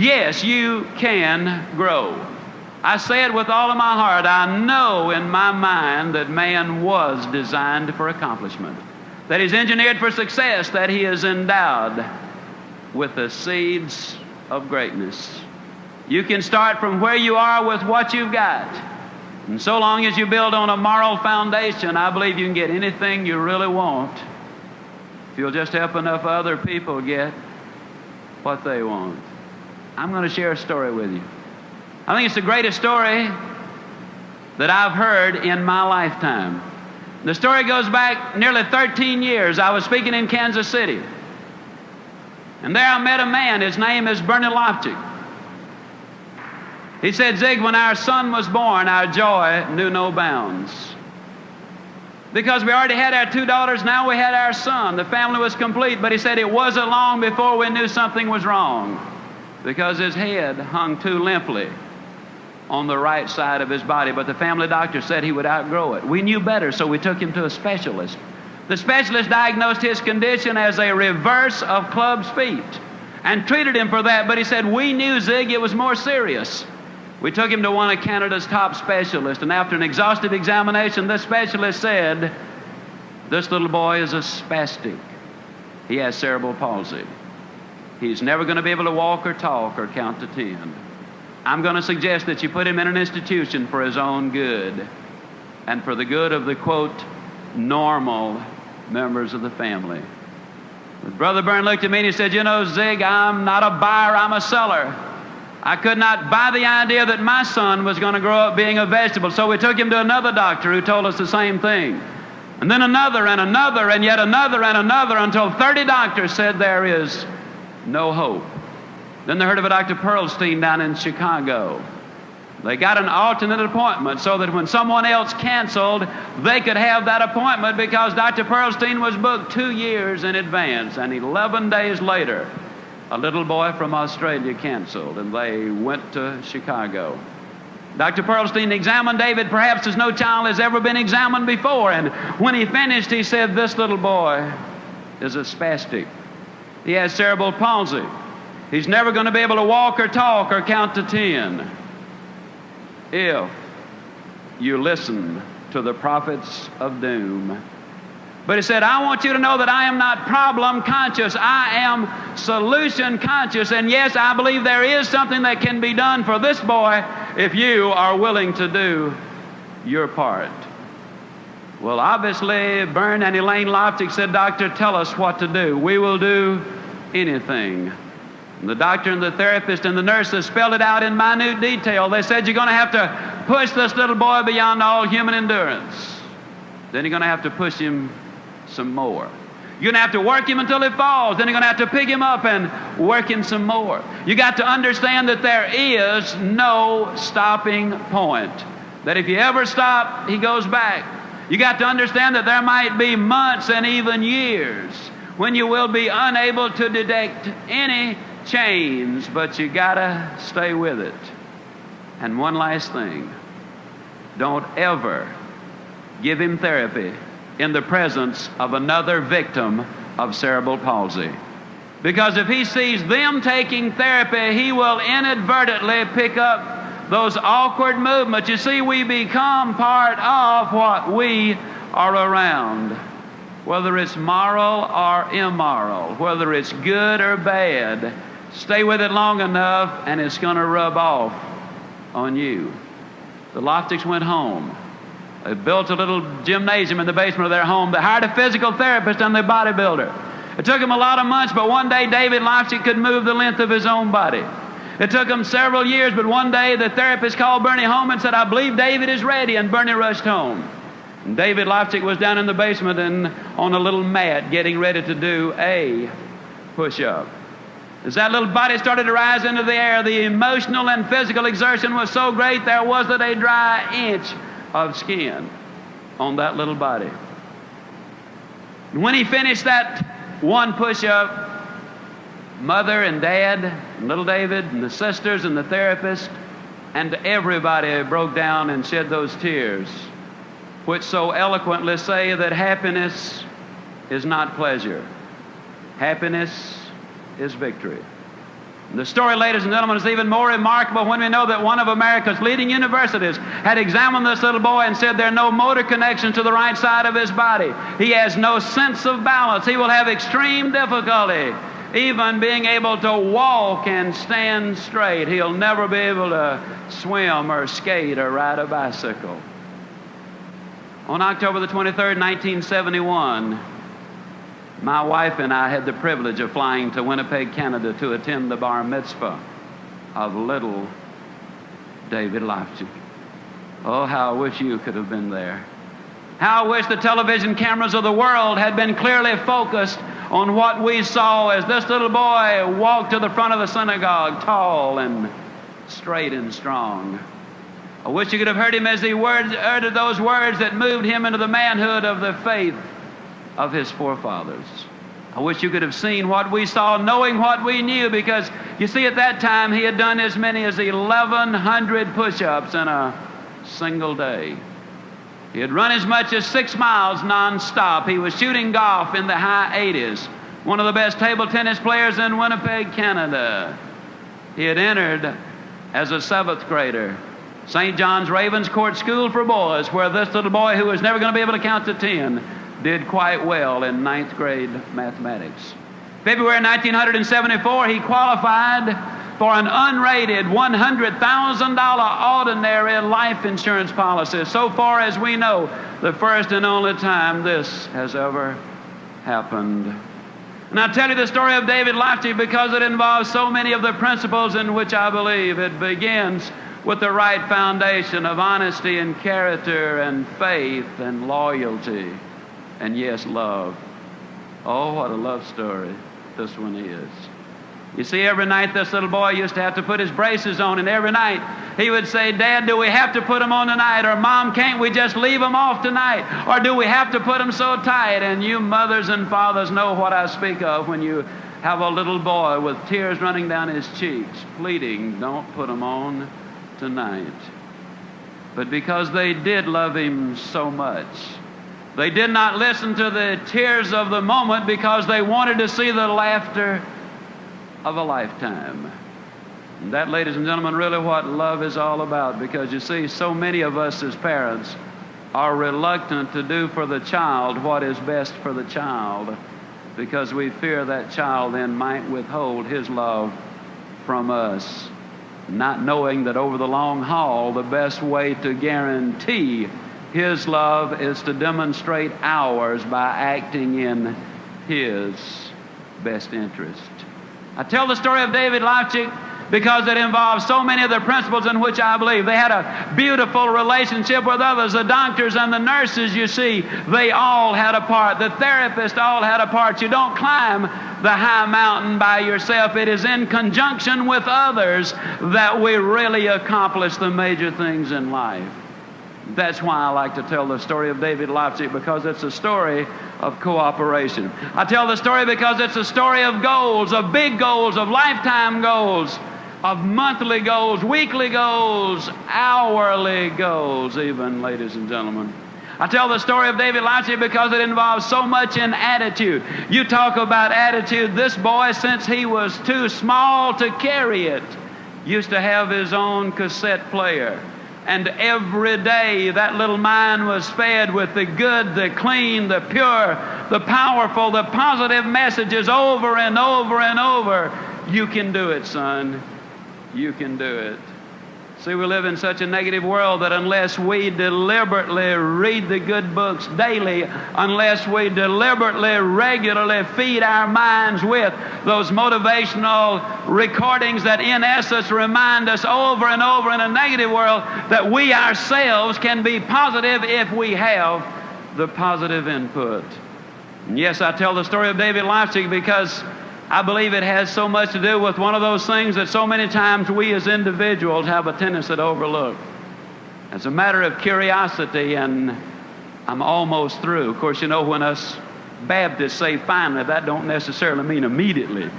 Yes, you can grow. I say it with all of my heart. I know in my mind that man was designed for accomplishment, that he's engineered for success, that he is endowed with the seeds of greatness. You can start from where you are with what you've got. And so long as you build on a moral foundation, I believe you can get anything you really want if you'll just help enough other people get what they want. I'm going to share a story with you. I think it's the greatest story that I've heard in my lifetime. The story goes back nearly 13 years. I was speaking in Kansas City. And there I met a man. His name is Bernie Lofchik. He said, "Zig, when our son was born, our joy knew no bounds. Because we already had our 2 daughters, now we had our son. The family was complete." But he said it wasn't long before we knew something was wrong, because his head hung too limply on the right side of his body. But the family doctor said he would outgrow it. We knew better, so we took him to a specialist. The specialist diagnosed his condition as a reverse of club's feet and treated him for that. But he said, we knew, Zig, it was more serious. We took him to one of Canada's top specialists, and after an exhaustive examination, the specialist said, this little boy is a spastic. He has cerebral palsy. He's never going to be able to walk or talk or count to 10. I'm going to suggest that you put him in an institution for his own good and for the good of the, quote, normal members of the family. But Brother Byrne looked at me and he said, you know, Zig, I'm not a buyer, I'm a seller. I could not buy the idea that my son was going to grow up being a vegetable. So we took him to another doctor who told us the same thing. And then another and another and yet another and another until 30 doctors said there is no hope. Then they heard of a Dr. Pearlstein down in Chicago. They got an alternate appointment so that when someone else canceled, they could have that appointment, because Dr. Pearlstein was booked 2 years in advance. And 11 days later, a little boy from Australia canceled, and they went to Chicago. Dr. Pearlstein examined David perhaps as no child has ever been examined before. And when he finished, he said, this little boy is a spastic. He has cerebral palsy. He's never going to be able to walk or talk or count to 10 if you listen to the prophets of doom. But he said, I want you to know that I am not problem conscious. I am solution conscious. And yes, I believe there is something that can be done for this boy if you are willing to do your part. Well, obviously, Byrne and Elaine Lofchik said, Doctor, tell us what to do. We will do anything. And the doctor and the therapist and the nurses spelled it out in minute detail. They said, you're going to have to push this little boy beyond all human endurance. Then you're going to have to push him some more. You're going to have to work him until he falls. Then you're going to have to pick him up and work him some more. You got to understand that there is no stopping point. That if you ever stop, he goes back. You got to understand that there might be months and even years when you will be unable to detect any change, but you got to stay with it. And one last thing. Don't ever give him therapy in the presence of another victim of cerebral palsy. Because if he sees them taking therapy, he will inadvertently pick up those awkward movements. You see, we become part of what we are around. Whether it's moral or immoral, whether it's good or bad, stay with it long enough and it's going to rub off on you. The Lofchiks went home. They built a little gymnasium in the basement of their home. They hired a physical therapist and a bodybuilder. It took them a lot of months, but one day David Lofchik could move the length of his own body. It took him several years, but one day the therapist called Bernie home and said, I believe David is ready, and Bernie rushed home. And David Lofchik was down in the basement and on a little mat getting ready to do a push-up. As that little body started to rise into the air, the emotional and physical exertion was so great there wasn't a dry inch of skin on that little body. And when he finished that one push-up, Mother and Dad and little David and the sisters and the therapist and everybody broke down and shed those tears, which so eloquently say that happiness is not pleasure. Happiness is victory. The story, ladies and gentlemen, is even more remarkable when we know that one of America's leading universities had examined this little boy and said there are no motor connections to the right side of his body. He has no sense of balance. He will have extreme difficulty even being able to walk and stand straight. He'll never be able to swim or skate or ride a bicycle. On October the 23rd, 1971, my wife and I had the privilege of flying to Winnipeg, Canada to attend the bar mitzvah of little David Lofchik. Oh, how I wish you could have been there. How I wish the television cameras of the world had been clearly focused on what we saw as this little boy walked to the front of the synagogue, tall and straight and strong. I wish you could have heard him as he uttered those words that moved him into the manhood of the faith of his forefathers. I wish you could have seen what we saw, knowing what we knew, because you see, at that time he had done as many as 1,100 push-ups in a single day. He had run as much as 6 miles non-stop. He was shooting golf in the high 80s, one of the best table tennis players in Winnipeg, Canada. He had entered as a 7th grader St. John's Ravens Court School for Boys, where this little boy, who was never going to be able to count to 10, did quite well in 9th grade mathematics. February 1974, he qualified for an unrated $100,000 ordinary life insurance policy. So far as we know, the first and only time this has ever happened. And I tell you the story of David Lofchik because it involves so many of the principles in which I believe. It begins with the right foundation of honesty and character and faith and loyalty and, yes, love. Oh, what a love story this one is. You see, every night this little boy used to have to put his braces on, and every night he would say, "Dad, do we have to put them on tonight?" Or, "Mom, can't we just leave them off tonight?" Or, "Do we have to put them so tight?" And you mothers and fathers know what I speak of when you have a little boy with tears running down his cheeks, pleading, "Don't put them on tonight." But because they did love him so much, they did not listen to the tears of the moment because they wanted to see the laughter of a lifetime. And that, ladies and gentlemen, really what love is all about, because you see, so many of us as parents are reluctant to do for the child what is best for the child because we fear that child then might withhold his love from us, not knowing that over the long haul, the best way to guarantee his love is to demonstrate ours by acting in his best interest. I tell the story of David Lofchik because it involves so many of the principles in which I believe. They had a beautiful relationship with others. The doctors and the nurses, you see, they all had a part. The therapists all had a part. You don't climb the high mountain by yourself. It is in conjunction with others that we really accomplish the major things in life. That's why I like to tell the story of David Lofchik, because it's a story of cooperation. I tell the story because it's a story of goals, of big goals, of lifetime goals, of monthly goals, weekly goals, hourly goals even, ladies and gentlemen. I tell the story of David Lofchik because it involves so much in attitude. You talk about attitude. This boy, since he was too small to carry it, used to have his own cassette player. And every day that little mind was fed with the good, the clean, the pure, the powerful, the positive messages over and over and over. You can do it, son. You can do it. See, we live in such a negative world that unless we deliberately read the good books daily, unless we deliberately, regularly feed our minds with those motivational recordings that in essence remind us over and over in a negative world that we ourselves can be positive if we have the positive input. And yes, I tell the story of David Lofchik because I believe it has so much to do with one of those things that so many times we as individuals have a tendency to overlook. As a matter of curiosity, and I'm almost through. Of course, you know, when us Baptists say finally, that don't necessarily mean immediately.